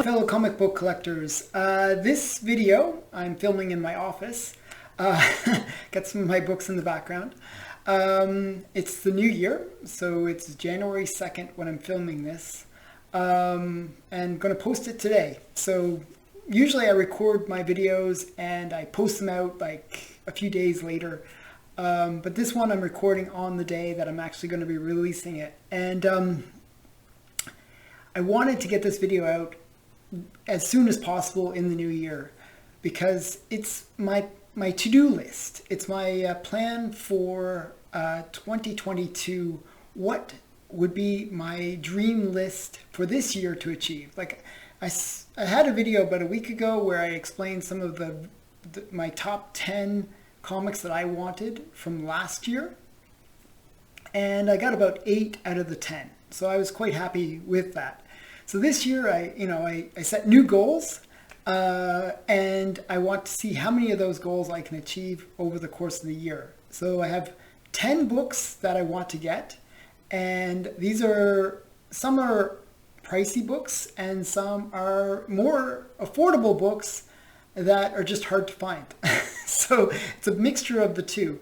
Fellow comic book collectors, this video I'm filming in my office. Got some of my books in the background. It's the new year, so it's January 2nd when I'm filming this, and going to post it today. So usually I record my videos and I post them out like a few days later, but this one I'm recording on the day that I'm actually going to be releasing it. And I wanted to get this video out as soon as possible in the new year because it's my to-do list. It's my plan for 2022. What would be my dream list for this year to achieve? Like I had a video about a week ago where I explained some of my top 10 comics that I wanted from last year, and I got about 8 out of the 10. So I was quite happy with that. So this year, I set new goals, and I want to see how many of those goals I can achieve over the course of the year. So I have 10 books that I want to get, and some are pricey books, and some are more affordable books that are just hard to find. So it's a mixture of the two.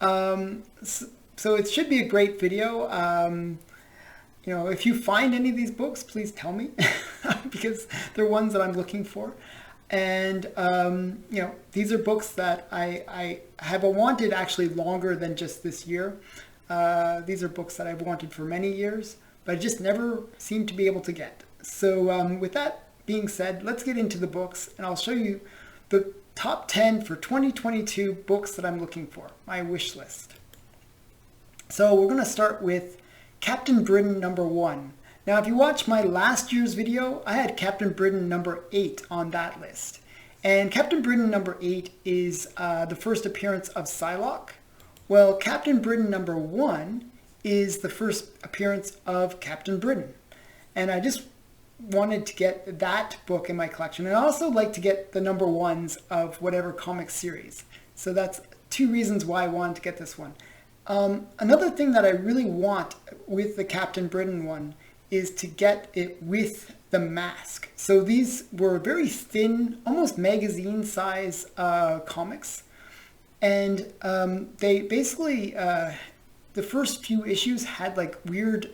So it should be a great video. If you find any of these books, please tell me because they're ones that I'm looking for. And, these are books that I have wanted actually longer than just this year. These are books that I've wanted for many years, but I just never seem to be able to get. So with that being said, let's get into the books, and I'll show you the top 10 for 2022 books that I'm looking for, my wish list. So we're going to start with Captain Britain #1. Now, if you watch my last year's video, I had Captain Britain #8 on that list. And Captain Britain #8 is the first appearance of Psylocke. Well, Captain Britain #1 is the first appearance of Captain Britain. And I just wanted to get that book in my collection. And I also like to get the #1s of whatever comic series. So that's 2 reasons why I wanted to get this one. Another thing that I really want with the Captain Britain one is to get it with the mask. So these were very thin, almost magazine size comics. And they basically, the first few issues had like weird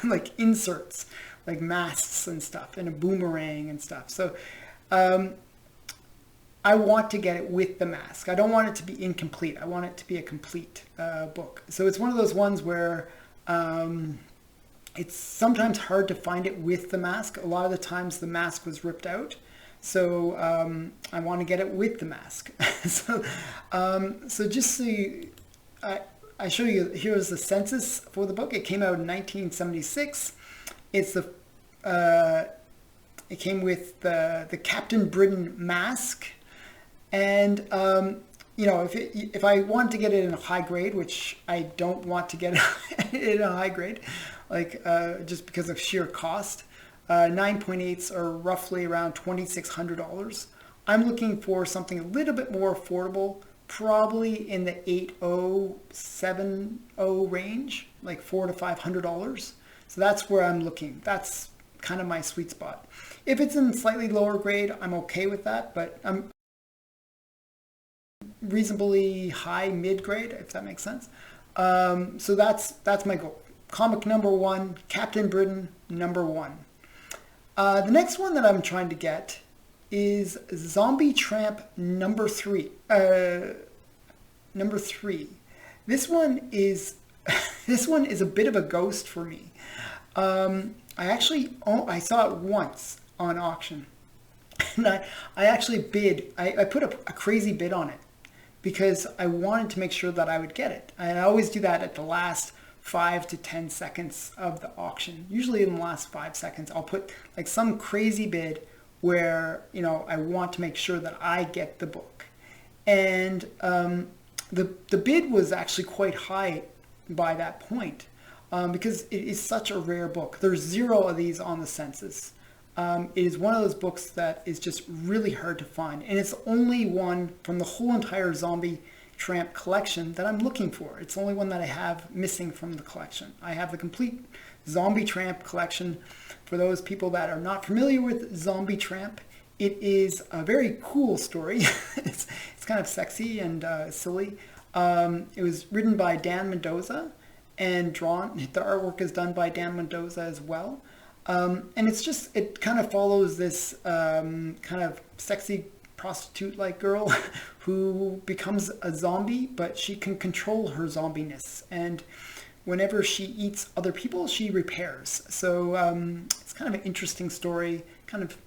like inserts, like masks and stuff, and a boomerang and stuff. So I want to get it with the mask. I don't want it to be incomplete. I want it to be a complete book. So it's one of those ones where it's sometimes hard to find it with the mask. A lot of the times the mask was ripped out. So I want to get it with the mask. So just so I show you, here's the census for the book. It came out in 1976. It came with the Captain Britain mask. And, if I want to get it in a high grade, which I don't want to get it in a high grade, just because of sheer cost, 9.8s are roughly around $2,600. I'm looking for something a little bit more affordable, probably in the 8.0, range, like $400 to $500. So that's where I'm looking. That's kind of my sweet spot. If it's in slightly lower grade, I'm okay with that, but I'm reasonably high mid-grade, if that makes sense. So that's my goal. Comic #1, Captain Britain #1. The next one that I'm trying to get is Zombie Tramp #3. Number 3. This one is a bit of a ghost for me. I saw it once on auction, and I actually bid. I put a crazy bid on it because I wanted to make sure that I would get it. And I always do that at the last 5 to 10 seconds of the auction. Usually in the last 5 seconds, I'll put like some crazy bid where, I want to make sure that I get the book. And the bid was actually quite high by that point because it is such a rare book. There's 0 of these on the census. It is one of those books that is just really hard to find. And it's the only one from the whole entire Zombie Tramp collection that I'm looking for. It's the only one that I have missing from the collection. I have the complete Zombie Tramp collection. For those people that are not familiar with Zombie Tramp, it is a very cool story. it's kind of sexy and silly. It was written by Dan Mendoza and drawn. The artwork is done by Dan Mendoza as well. And it kind of follows this kind of sexy prostitute-like girl who becomes a zombie, but she can control her zombiness. And whenever she eats other people, she repairs. So it's kind of an interesting story, kind of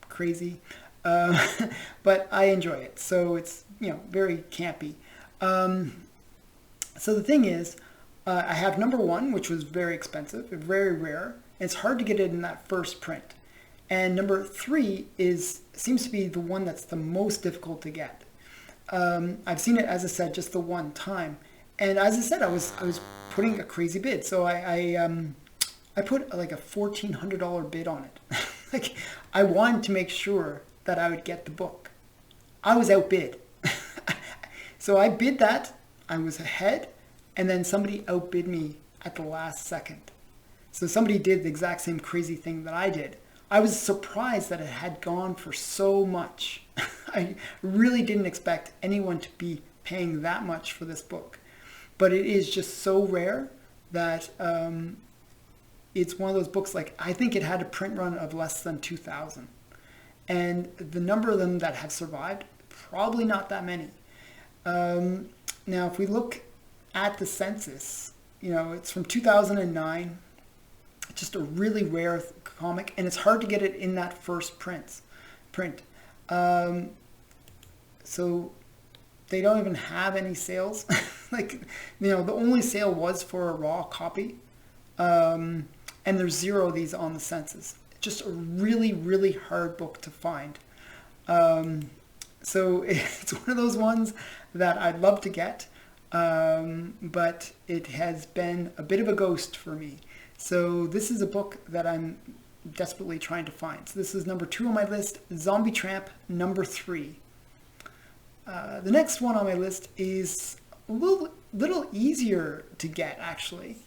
crazy, but I enjoy it. So it's, very campy. So the thing is, I have number 1, which was very expensive, very rare. And it's hard to get it in that first print. And number 3 seems to be the one that's the most difficult to get. I've seen it, as I said, just the one time. And as I said, I was putting a crazy bid. So I put like a $1,400 bid on it. Like, I wanted to make sure that I would get the book. I was outbid. So I bid that. I was ahead. And then somebody outbid me at the last second. So somebody did the exact same crazy thing that I did. I was surprised that it had gone for so much. I really didn't expect anyone to be paying that much for this book. But it is just so rare that it's one of those books, like, I think it had a print run of less than 2,000. And the number of them that have survived, probably not that many. Now, if we look at the census, it's from 2009. Just a really rare comic, and it's hard to get it in that first print. So they don't even have any sales. Like, the only sale was for a raw copy, and there's 0 of these on the census. Just a really, really hard book to find. So it's one of those ones that I'd love to get, but it has been a bit of a ghost for me. So this is a book that I'm desperately trying to find. So this is number 2 on my list, Zombie Tramp, number 3. The next one on my list is a little easier to get, actually.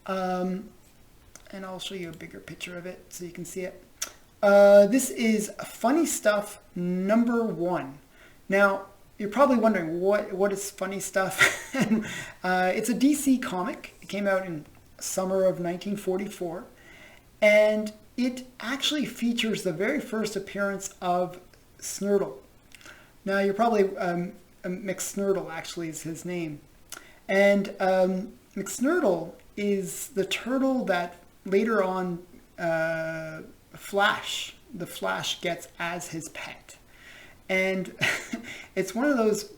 And I'll show you a bigger picture of it so you can see it. This is Funny Stuff, number 1. Now, you're probably wondering, what is Funny Stuff? It's a DC comic. It came out in summer of 1944, and it actually features the very first appearance of Snurdle. Now, you're probably McSnurdle actually is his name, and McSnurdle is the turtle that later on the Flash gets as his pet, and it's one of those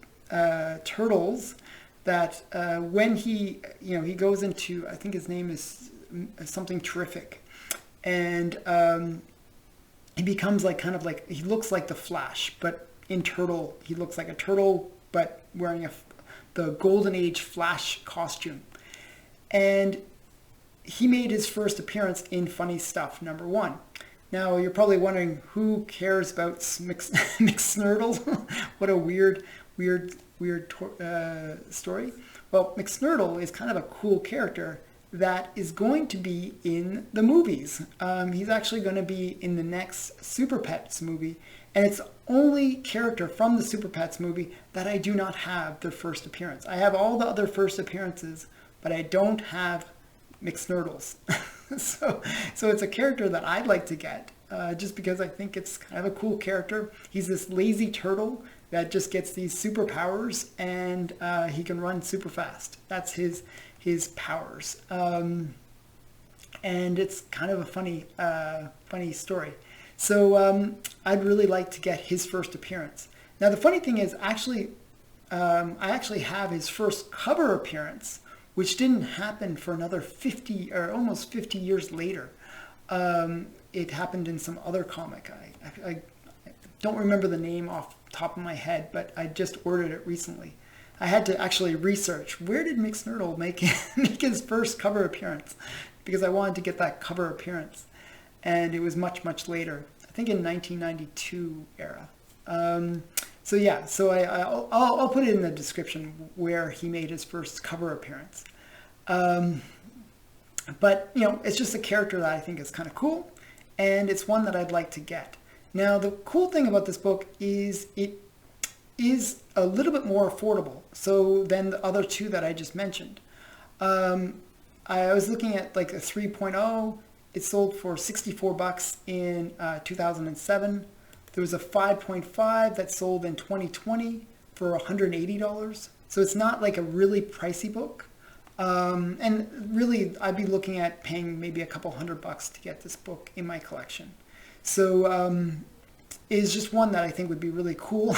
turtles that when he goes into, I think his name is something terrific, and he becomes he looks like the Flash, but in turtle, he looks like a turtle, but wearing the Golden Age Flash costume. And he made his first appearance in Funny Stuff, number 1. Now, you're probably wondering, who cares about McSnurdle? What a weird story. Well, McSnurdle is kind of a cool character that is going to be in the movies. He's actually going to be in the next Super Pets movie, and it's the only character from the Super Pets movie that I do not have their first appearance. I have all the other first appearances, but I don't have McSnurdles. So it's a character that I'd like to get, just because I think it's kind of a cool character. He's this lazy turtle that just gets these superpowers, and he can run super fast. That's his powers. And it's kind of a funny story. So I'd really like to get his first appearance. Now, the funny thing is, I actually have his first cover appearance, which didn't happen for another 50 or almost 50 years later. It happened in some other comic. I don't remember the name off the top of my head, but I just ordered it recently. I had to actually research, where did McSnurdle make his first cover appearance? Because I wanted to get that cover appearance. And it was much, much later. I think in 1992 era. So I'll put it in the description where he made his first cover appearance. But, it's just a character that I think is kind of cool, and it's one that I'd like to get. Now, the cool thing about this book is it is a little bit more affordable than the other two that I just mentioned. I was looking at like a 3.0. It sold for $64 in 2007. There was a 5.5 that sold in 2020 for $180. So it's not like a really pricey book. And really, I'd be looking at paying maybe a couple $100 to get this book in my collection. So it's just one that I think would be really cool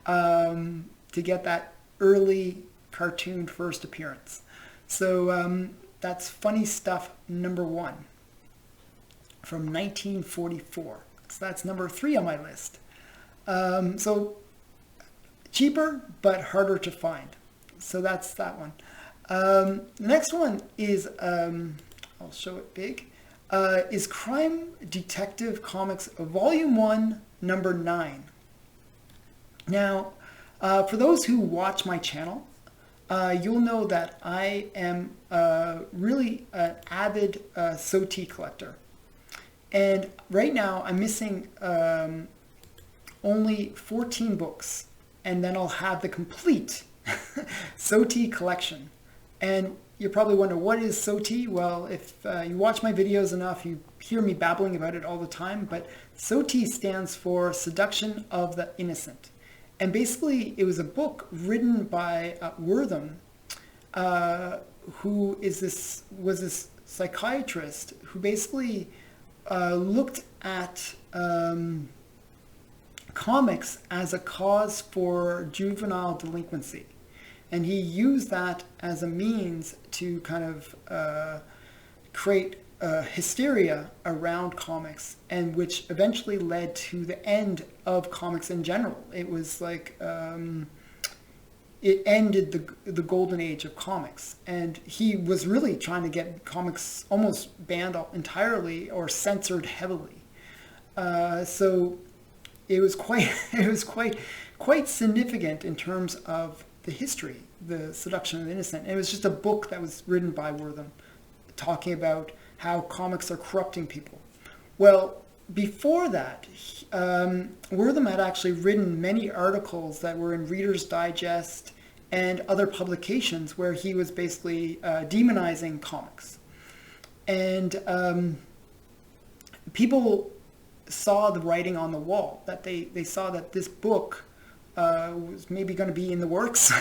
to get that early cartoon first appearance. So that's Funny Stuff number 1 from 1944. So that's number 3 on my list. So cheaper, but harder to find. So that's that one. The next one is, I'll show it big, is Crime Detective Comics Volume 1, number 9. Now, for those who watch my channel, you'll know that I am really an avid SOT collector. And right now I'm missing only 14 books, and then I'll have the complete SOT collection. And you're probably wondering, what is SOT? Well, if you watch my videos enough, you hear me babbling about it all the time, but SOT stands for Seduction of the Innocent. And basically, it was a book written by Wortham, who was this psychiatrist who basically looked at comics as a cause for juvenile delinquency. And he used that as a means to kind of create hysteria around comics, and which eventually led to the end of comics in general. It was like it ended the golden age of comics, and he was really trying to get comics almost banned entirely or censored heavily. So it was quite significant in terms of the history, the Seduction of the Innocent. It was just a book that was written by Wortham, talking about how comics are corrupting people. Well, before that, Wortham had actually written many articles that were in Reader's Digest and other publications where he was basically demonizing comics. And people saw the writing on the wall, that they saw that this book was maybe going to be in the works.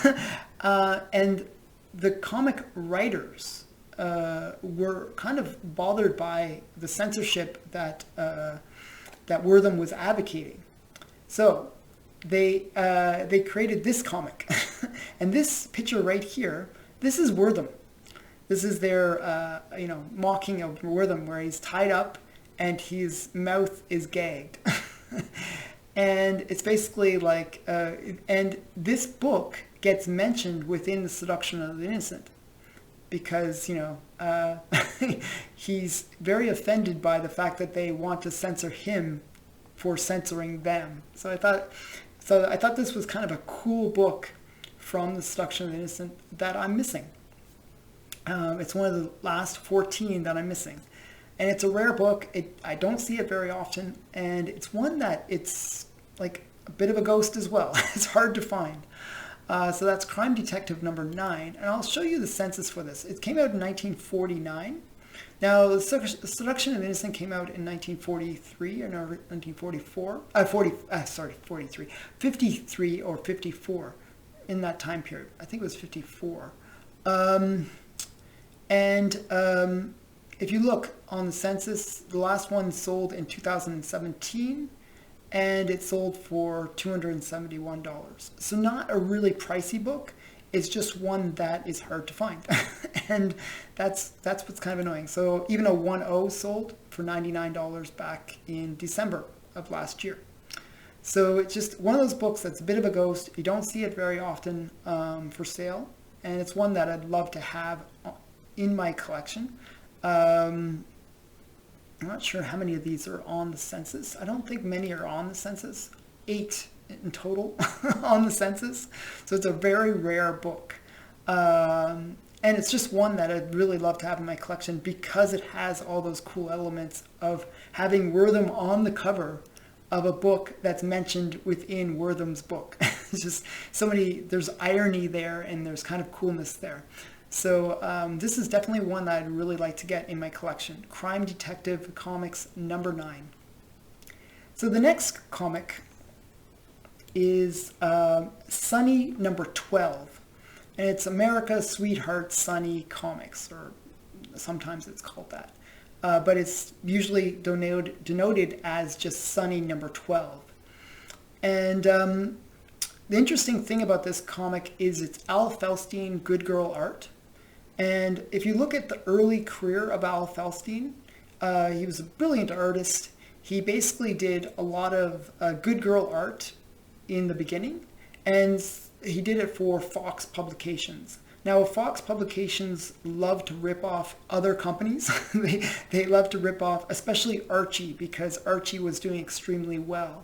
And the comic writers were kind of bothered by the censorship that Wortham was advocating. So they created this comic. And this picture right here, this is Wortham. This is their mocking of Wortham, where he's tied up and his mouth is gagged. And it's basically like, and this book gets mentioned within the Seduction of the Innocent, because, he's very offended by the fact that they want to censor him for censoring them. So I thought this was kind of a cool book from the Seduction of the Innocent that I'm missing. It's one of the last 14 that I'm missing. And it's a rare book. I don't see it very often. And it's one that it's like a bit of a ghost as well. It's hard to find. So that's Crime Detective number 9. And I'll show you the census for this. It came out in 1949. Now, the Seduction of Innocent came out in 1943 or 1944. 43. 53 or 54 in that time period. I think it was 54. If you look on the census, the last one sold in 2017, and it sold for $271. So not a really pricey book. It's just one that is hard to find. And that's what's kind of annoying. So even a 1.0 sold for $99 back in December of last year. So it's just one of those books that's a bit of a ghost. You don't see it very often for sale. And it's one that I'd love to have in my collection. I'm not sure how many of these are on the census. I don't think many are on the census. 8 in total on the census. So it's a very rare book. And it's just one that I'd really love to have in my collection because it has all those cool elements of having Wortham on the cover of a book that's mentioned within Wortham's book. It's just so many, there's irony there and there's kind of coolness there. So this is definitely one that I'd really like to get in my collection. Crime Detective Comics number 9. So the next comic is Sunny number 12. And it's America's Sweetheart Sunny Comics, or sometimes it's called that. But it's usually denoted as just Sunny number 12. And the interesting thing about this comic is it's Al Feldstein Good Girl art. And if you look at the early career of Al Feldstein, he was a brilliant artist. He basically did a lot of good girl art in the beginning, and he did it for Fox Publications. Now, Fox Publications love to rip off other companies. they love to rip off, especially Archie, because Archie was doing extremely well.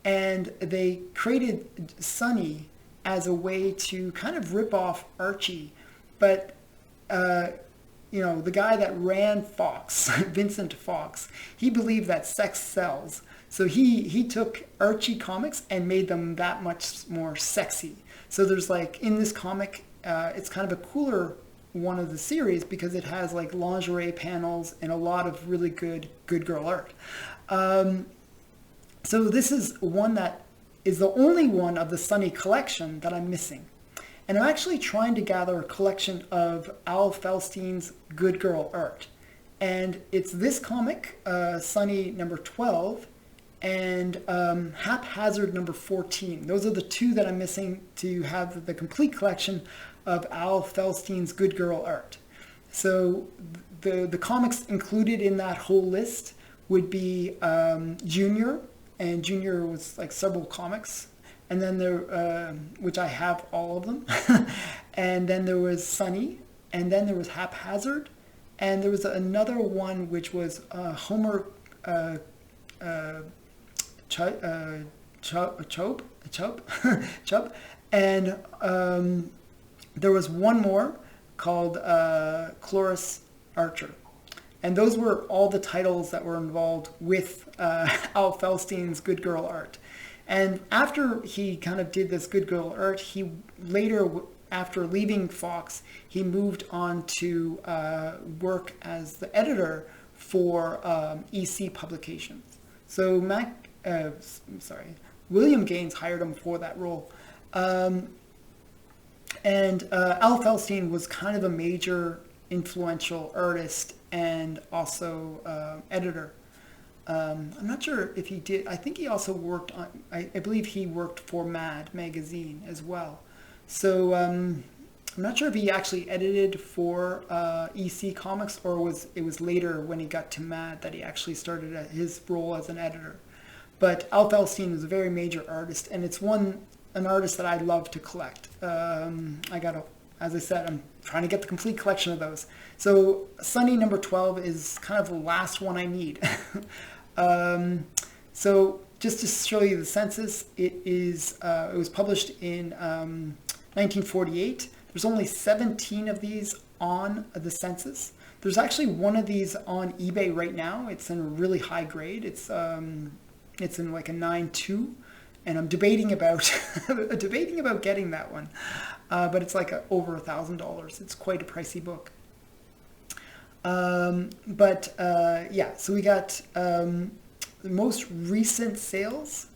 And they created Sunny as a way to kind of rip off Archie. But, the guy that ran Fox, Vincent Fox, he believed that sex sells. So he took Archie comics and made them that much more sexy. So there's in this comic, it's kind of a cooler one of the series because it has lingerie panels and a lot of really good girl art. So this is one that is the only one of the Sunny collection that I'm missing. And I'm actually trying to gather a collection of Al Feldstein's good girl art. And it's this comic, Sunny number 12, and Haphazard number 14. Those are the two that I'm missing to have the complete collection of Al Feldstein's good girl art. So the comics included in that whole list would be Junior, and Junior was several comics. And then there, which I have all of them. And then there was Sunny, and then there was Haphazard, and there was another one which was Homer Chope, and there was one more called Cloris Archer. And those were all the titles that were involved with Al Feldstein's good girl art. And after he kind of did this good girl art, he later, after leaving Fox, he moved on to work as the editor for EC Publications. So William Gaines hired him for that role. And Al Feldstein was kind of a major influential artist and also editor. I'm not sure if he did. I think he also worked on, I believe he worked for Mad magazine as well. So I'm not sure if he actually edited for EC Comics or it was later when he got to Mad that he actually started his role as an editor. But Al Feldstein was a very major artist, and it's an artist that I love to collect. As I said, I'm trying to get the complete collection of those. So Sunny number 12 is kind of the last one I need. So just to show you the census, it was published in 1948. There's only 17 of these on the census. There's actually one of these on eBay right now. It's in a really high grade. It's in a 9.2. And I'm debating about getting that one, but it's over $1,000. It's quite a pricey book. So we got the most recent sales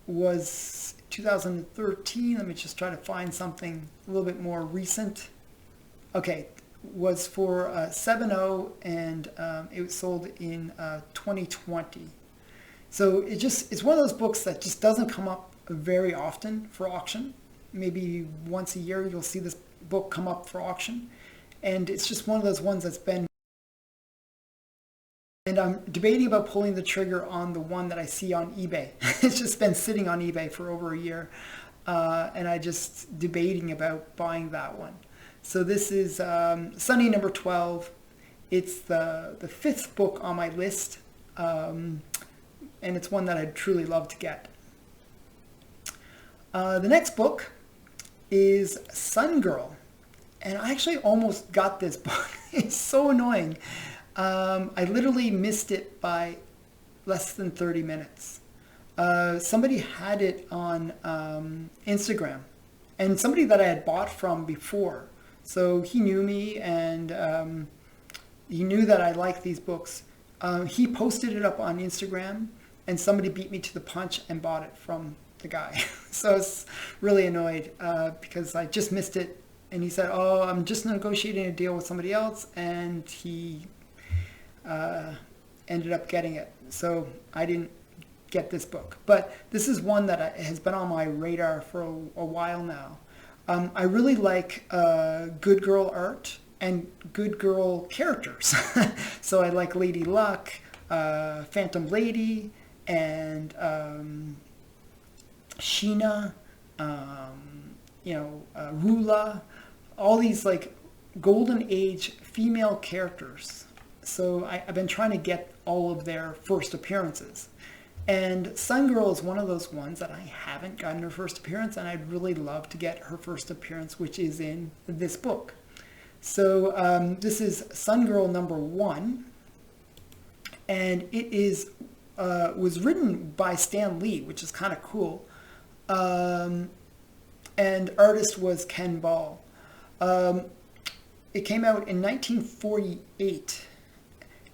was 2013. Let me just try to find something a little bit more recent. Okay, was for 7.0, and it was sold in 2020. So it's one of those books that just doesn't come up very often for auction. Maybe once a year you'll see this book come up for auction. And it's just one of those ones that's been... And I'm debating about pulling the trigger on the one that I see on eBay. It's just been sitting on eBay for over a year. And I just debating about buying that one. So this is Sunny number 12. It's the fifth book on my list. And it's one that I'd truly love to get. The next book is Sun Girl. And I actually almost got this book. It's so annoying. I literally missed it by less than 30 minutes. Somebody had it on Instagram, and somebody that I had bought from before. So he knew me, and he knew that I liked these books. He posted it up on Instagram, and somebody beat me to the punch and bought it from the guy. So I was really annoyed because I just missed it. And he said, oh, I'm just negotiating a deal with somebody else. And he ended up getting it. So I didn't get this book. But this is one that has been on my radar for a while now. I really like good girl art and good girl characters. So I like Lady Luck, Phantom Lady, and Sheena, Rula. All these like golden age female characters. So I've been trying to get all of their first appearances. And Sun Girl is one of those ones that I haven't gotten her first appearance, and I'd really love to get her first appearance, which is in this book. So this is Sun Girl number 1, and it is was written by Stan Lee, which is kind of cool. And artist was Ken Ball. It came out in 1948,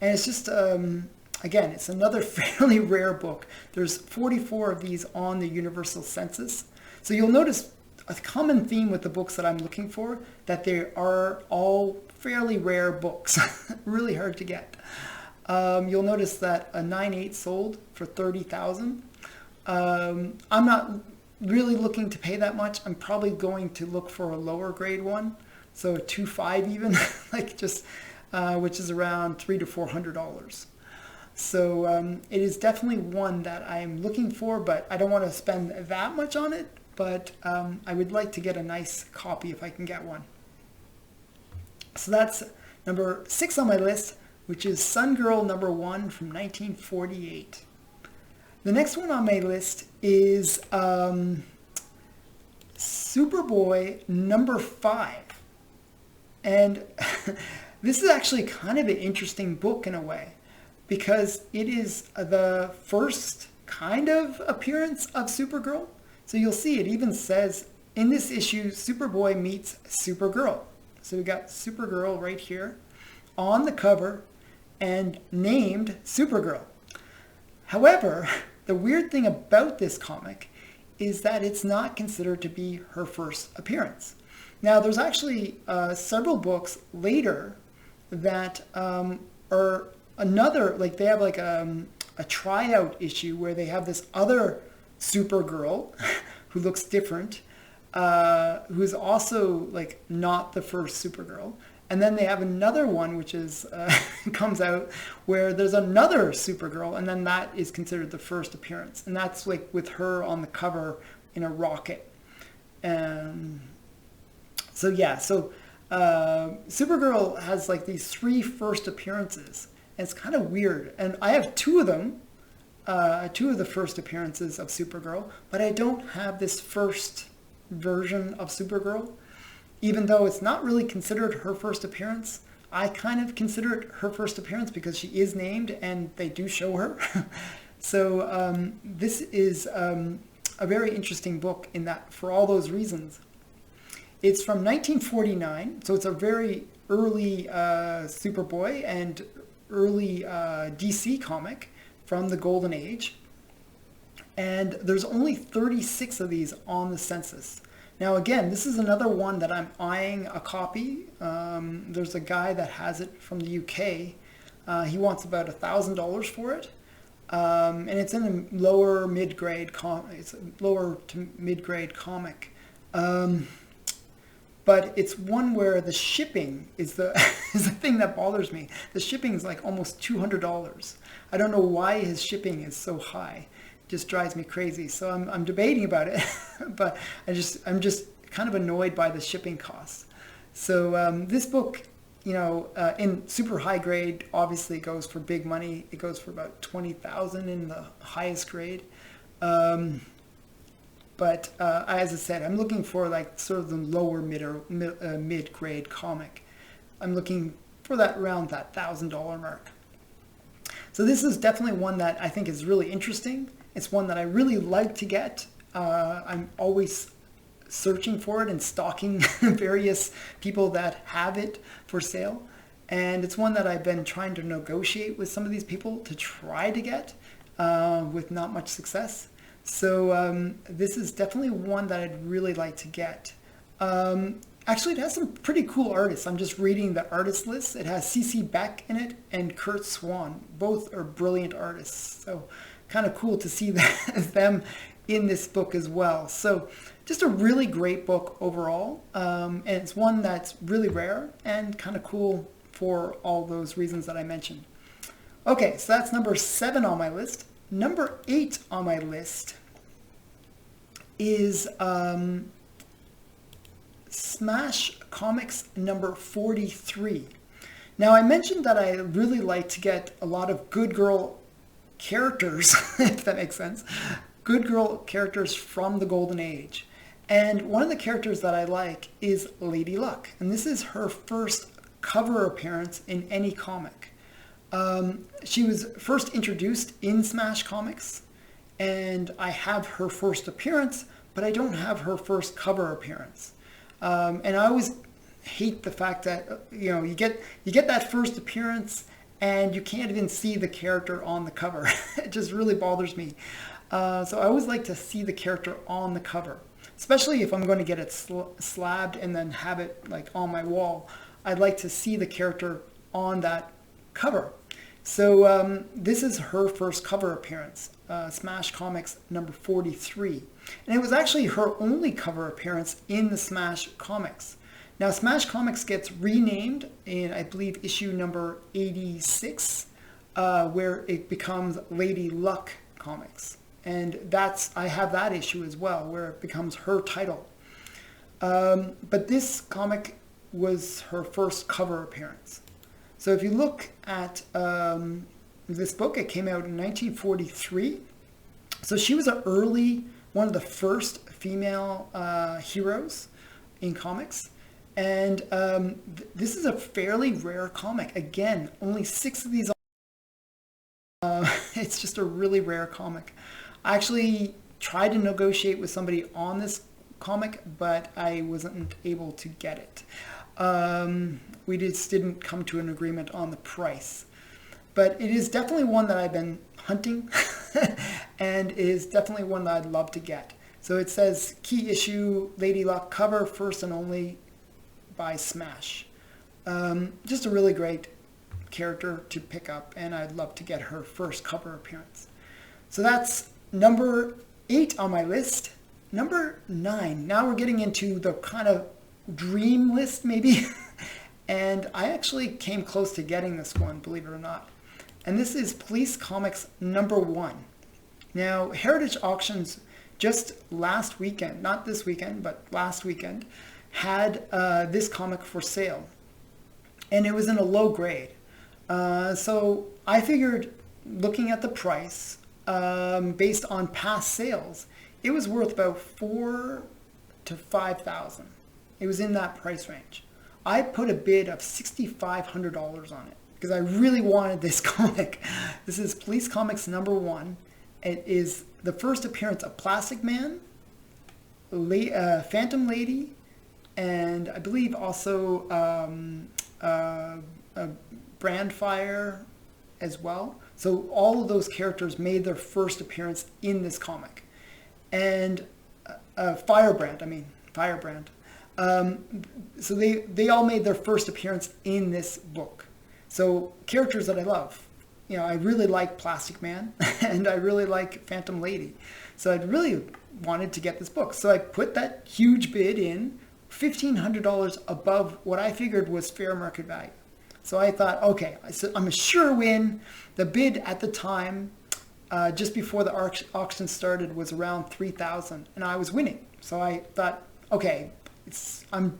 and it's just, again, it's another fairly rare book. There's 44 of these on the Universal Census. So you'll notice a common theme with the books that I'm looking for, that they are all fairly rare books, really hard to get. You'll notice that a 9/8 sold for $30,000. I'm not really looking to pay that much. I'm probably going to look for a lower grade one, so a 2.5 even, like just which is around $300 to $400. So it is definitely one that I'm looking for, but I don't want to spend that much on it. But I would like to get a nice copy if I can get one. So that's number 6 on my list, which is Sun Girl number 1 from 1948. The next one on my list is Superboy number 5. And this is actually kind of an interesting book in a way, because it is the first kind of appearance of Supergirl. So you'll see it even says in this issue, Superboy meets Supergirl. So we got Supergirl right here on the cover and named Supergirl. However, the weird thing about this comic is that it's not considered to be her first appearance. Now, there's actually several books later that are another, like they have like a tryout issue where they have this other Supergirl who looks different, who's also like not the first Supergirl. And then they have another one which is comes out where there's another Supergirl, and then that is considered the first appearance. And that's like with her on the cover in a rocket. So yeah, so Supergirl has like these 3 first appearances. And it's kind of weird. And I have 2 of them. 2 of the first appearances of Supergirl, but I don't have this first version of Supergirl. Even though it's not really considered her first appearance, I kind of consider it her first appearance because she is named and they do show her. So this is a very interesting book in that, for all those reasons. It's from 1949, so it's a very early Superboy and early DC comic from the Golden Age. And there's only 36 of these on the census. Now again, this is another one that I'm eyeing a copy. There's a guy that has it from the UK. He wants about $1,000 for it. And it's in a lower mid-grade it's a lower to mid-grade comic. But it's one where the shipping is the is the thing that bothers me. The shipping is like almost $200. I don't know why his shipping is so high. It just drives me crazy. So I'm debating about it, but I'm just kind of annoyed by the shipping costs. So this book, in super high grade, obviously goes for big money. It goes for about $20,000 in the highest grade. But as I said, I'm looking for like sort of the lower mid-grade comic. I'm looking for that around that $1,000 mark. So this is definitely one that I think is really interesting. It's one that I really like to get. I'm always searching for it and stalking various people that have it for sale. And it's one that I've been trying to negotiate with some of these people to try to get with not much success. So this is definitely one that I'd really like to get. Actually, it has some pretty cool artists. I'm just reading the artist list. It has C.C. Beck in it and Kurt Swan. Both are brilliant artists. So kind of cool to see them in this book as well. So just a really great book overall. And it's one that's really rare and kind of cool for all those reasons that I mentioned. Okay, so that's number 7 on my list. Number 8 on my list is Smash Comics number 43. Now, I mentioned that I really like to get a lot of good girl characters, if that makes sense, good girl characters from the Golden Age. And one of the characters that I like is Lady Luck. And this is her first cover appearance in any comic. She was first introduced in Smash Comics, and I have her first appearance, but I don't have her first cover appearance. And I always hate the fact that you get that first appearance and you can't even see the character on the cover. It just really bothers me. So I always like to see the character on the cover, especially if I'm going to get it slabbed and then have it like on my wall. I'd like to see the character on that cover. So this is her first cover appearance, Smash Comics number 43. And it was actually her only cover appearance in the Smash Comics. Now, Smash Comics gets renamed in, I believe, issue number 86, where it becomes Lady Luck Comics. And I have that issue as well, where it becomes her title. But this comic was her first cover appearance. So if you look at this book, it came out in 1943. So she was one of the first female heroes in comics. And this is a fairly rare comic. Again, only 6 of these. It's just a really rare comic. I actually tried to negotiate with somebody on this comic, but I wasn't able to get it. We just didn't come to an agreement on the price. But it is definitely one that I've been hunting and is definitely one that I'd love to get. So it says key issue Lady Luck cover first and only by Smash. Just a really great character to pick up, and I'd love to get her first cover appearance. So that's number 8 on my list. Number 9. Now we're getting into the kind of dream list maybe. And I actually came close to getting this one, believe it or not. And this is Police Comics number 1. Now, Heritage Auctions just last weekend, not this weekend, but last weekend, had this comic for sale. And it was in a low grade. So I figured, looking at the price, based on past sales, it was worth about $4,000 to $5,000. It was in that price range. I put a bid of $6,500 on it because I really wanted this comic. This is Police Comics number 1. It is the first appearance of Plastic Man, Phantom Lady, and I believe also Brandfire as well. So all of those characters made their first appearance in this comic. And Firebrand. So they all made their first appearance in this book. So characters that I love. I really like Plastic Man and I really like Phantom Lady. So I really wanted to get this book. So I put that huge bid in, $1,500 above what I figured was fair market value. So I thought, okay, I'm a sure win. The bid at the time, just before the auction started, was around $3,000, and I was winning. So I thought, okay, I'm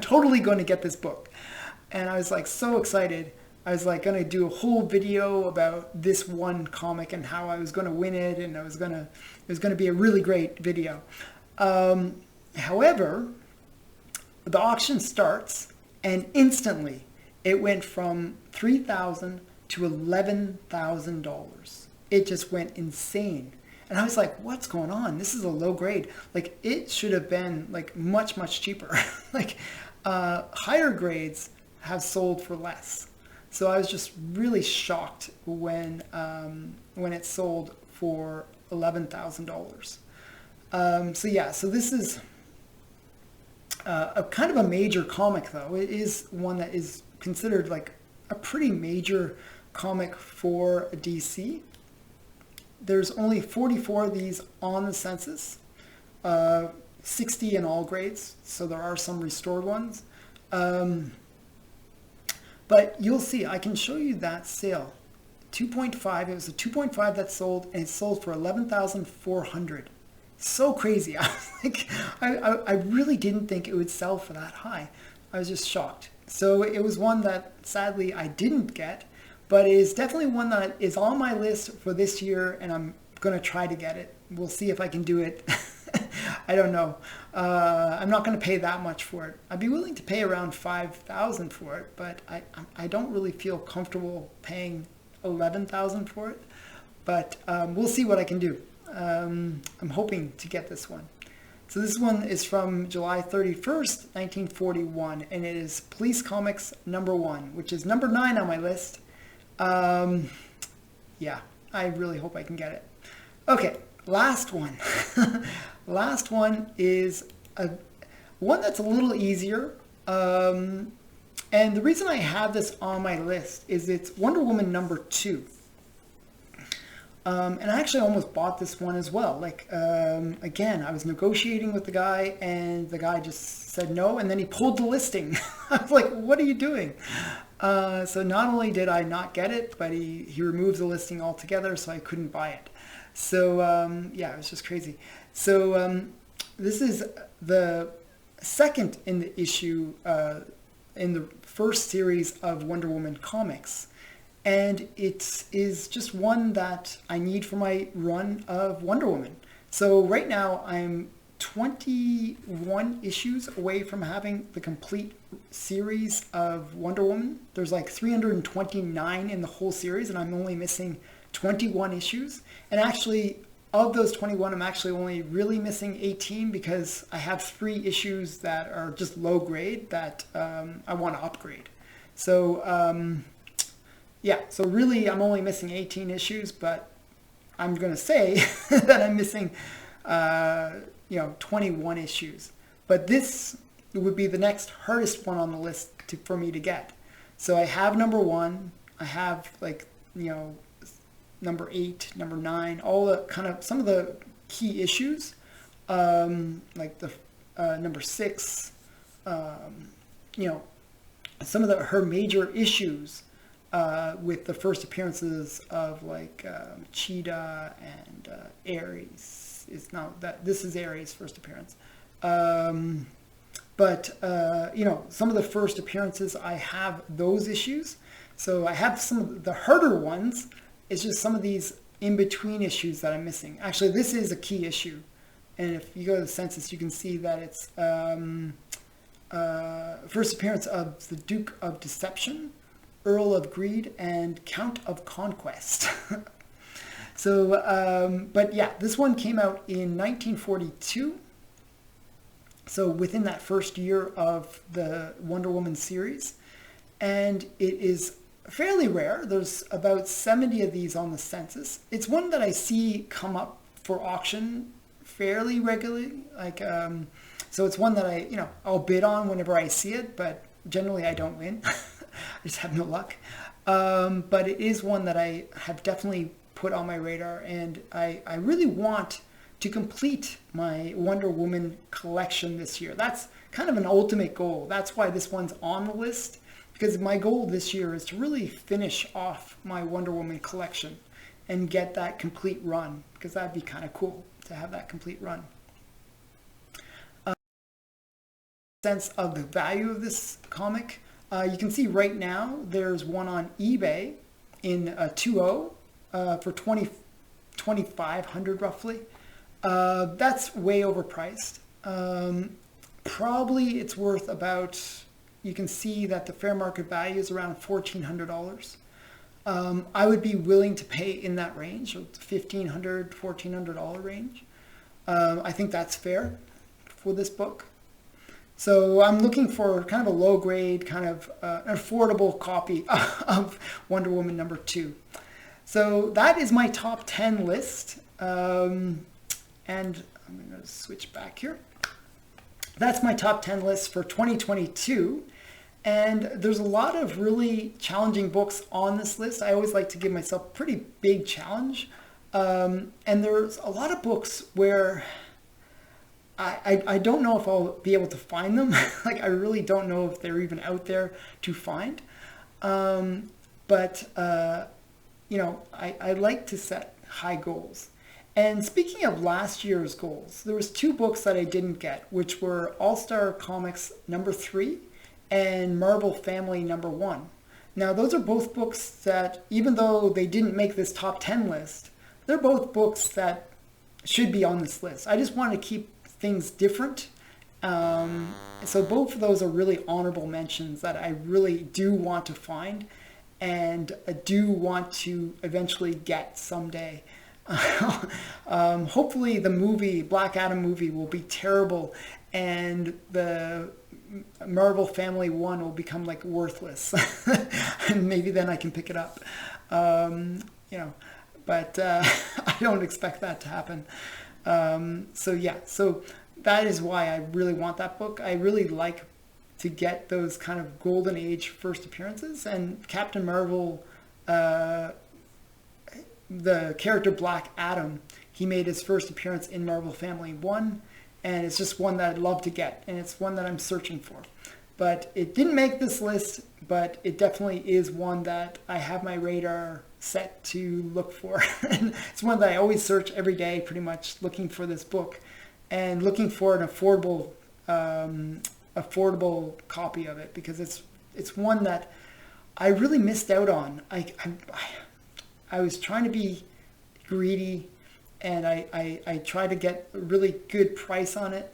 totally going to get this book, and I was like so excited. I was like gonna do a whole video about this one comic and how I was gonna win it, and it was gonna be a really great video. However, the auction starts, and instantly it went from $3,000 to $11,000. It just went insane. And I was like, what's going on? This is a low grade. Like, it should have been like much, much cheaper. Like, higher grades have sold for less. So I was just really shocked when it sold for $11,000. So yeah, so this is a kind of a major comic, though. It is one that is considered like a pretty major comic for DC. There's only 44 of these on the census, 60 in all grades, so there are some restored ones. But you'll see, I can show you that sale. 2.5, it was a 2.5 that sold, and it sold for $11,400. So crazy. I was like, I really didn't think it would sell for that high. I was just shocked. So it was one that sadly I didn't get, but it is definitely one that is on my list for this year, and I'm going to try to get it. We'll see if I can do it. I don't know. I'm not going to pay that much for it. I'd be willing to pay around $5,000 for it, but I don't really feel comfortable paying $11,000 for it. But we'll see what I can do. I'm hoping to get this one. So this one is from July 31st, 1941, and it is Police Comics #1, which is number 9 on my list. Yeah, I really hope I can get it. Okay, last one. Last one is one that's a little easier. And the reason I have this on my list is it's Wonder Woman #2. And I actually almost bought this one as well. Like, again, I was negotiating with the guy, and the guy just said no, and then he pulled the listing. I was like, what are you doing? So not only did I not get it, but he removed the listing altogether, so I couldn't buy it. So, yeah, it was just crazy. So this is the second in the issue, in the first series of Wonder Woman comics. And it is just one that I need for my run of Wonder Woman. So right now I'm 21 issues away from having the complete series of Wonder Woman. There's like 329 in the whole series, and I'm only missing 21 issues. And actually, of those 21, I'm actually only really missing 18 because I have 3 issues that are just low grade that I want to upgrade. So yeah, so really I'm only missing 18 issues, but I'm going to say that I'm missing 21 issues. But this would be the next hardest one on the list for me to get. So I have #1, I have like, number 8, number 9, all the kind of some of the key issues, like the number 6, some of her major issues with the first appearances of like Cheetah and Ares. This is Ares' first appearance. But some of the first appearances, I have those issues. So I have some of the harder ones. It's just some of these in-between issues that I'm missing. Actually, this is a key issue. And if you go to the census, you can see that it's first appearance of the Duke of Deception, Earl of Greed, and Count of Conquest. So, but yeah, this one came out in 1942. So within that first year of the Wonder Woman series. And it is fairly rare. There's about 70 of these on the census. It's one that I see come up for auction fairly regularly. Like, so it's one that I'll bid on whenever I see it, but generally I don't win. I just have no luck. But it is one that I have definitely put on my radar, and I really want to complete my Wonder Woman collection this year. That's kind of an ultimate goal. That's why this one's on the list, because my goal this year is to really finish off my Wonder Woman collection and get that complete run, because that'd be kind of cool to have that complete run. Sense of the value of this comic, You can see right now there's one on eBay in a 2.0 for 2,500 roughly. That's way overpriced. Probably it's worth about, you can see that the fair market value is around $1,400. I would be willing to pay in that range, so $1,500, $1,400 range. I think that's fair for this book. So I'm looking for kind of a low grade, kind of an affordable copy of Wonder Woman #2. So that is my top 10 list. And I'm going to switch back here. That's my top 10 list for 2022. And there's a lot of really challenging books on this list. I always like to give myself a pretty big challenge. And there's a lot of books where I don't know if I'll be able to find them. Like, I really don't know if they're even out there to find. But I like to set high goals. And speaking of last year's goals, there was 2 books that I didn't get, which were All-Star Comics #3 and Marvel Family #1. Now, those are both books that, even though they didn't make this top 10 list, they're both books that should be on this list. I just want to keep things different. So both of those are really honorable mentions that I really do want to find and do want to eventually get someday. Hopefully the movie, Black Adam movie, will be terrible and the Marvel Family 1 will become like worthless. And maybe then I can pick it up. But I don't expect that to happen. So that is why I really want that book. I really like to get those kind of golden age first appearances, and Captain Marvel, the character Black Adam, he made his first appearance in Marvel Family 1, and it's just one that I'd love to get, and it's one that I'm searching for. But it didn't make this list, but it definitely is one that I have my radar set to look for. And it's one that I always search every day, pretty much looking for this book and looking for an affordable copy of it, because it's one that I really missed out on. I was trying to be greedy, and I tried to get a really good price on it,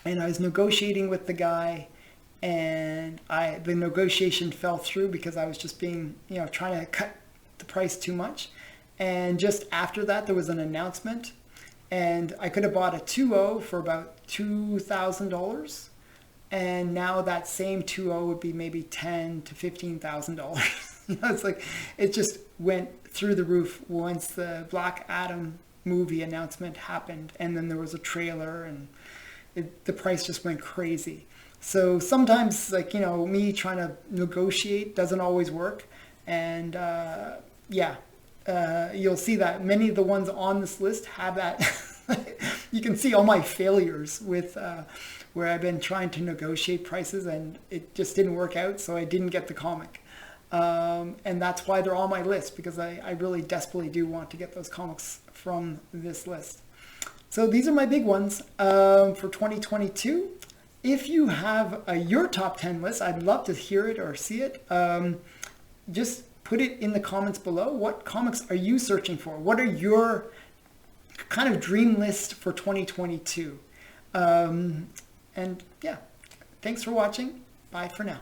and I was negotiating with the guy, and the negotiation fell through because I was just being, trying to cut the price too much. And just after that, there was an announcement, and I could have bought a 2.0 for about $2,000, and now that same 2.0 would be maybe $10,000 to $15,000. It's like it just went through the roof once the Black Adam movie announcement happened, and then there was a trailer, and the price just went crazy. So sometimes, me trying to negotiate doesn't always work, and you'll see that many of the ones on this list have that. You can see all my failures with where I've been trying to negotiate prices, and it just didn't work out, so I didn't get the comic. And that's why they're on my list, because I really desperately do want to get those comics from this list. So these are my big ones for 2022. If you have your top 10 list, I'd love to hear it or see it. Just put it in the comments below. What comics are you searching for? What are your kind of dream list for 2022? And yeah, thanks for watching. Bye for now.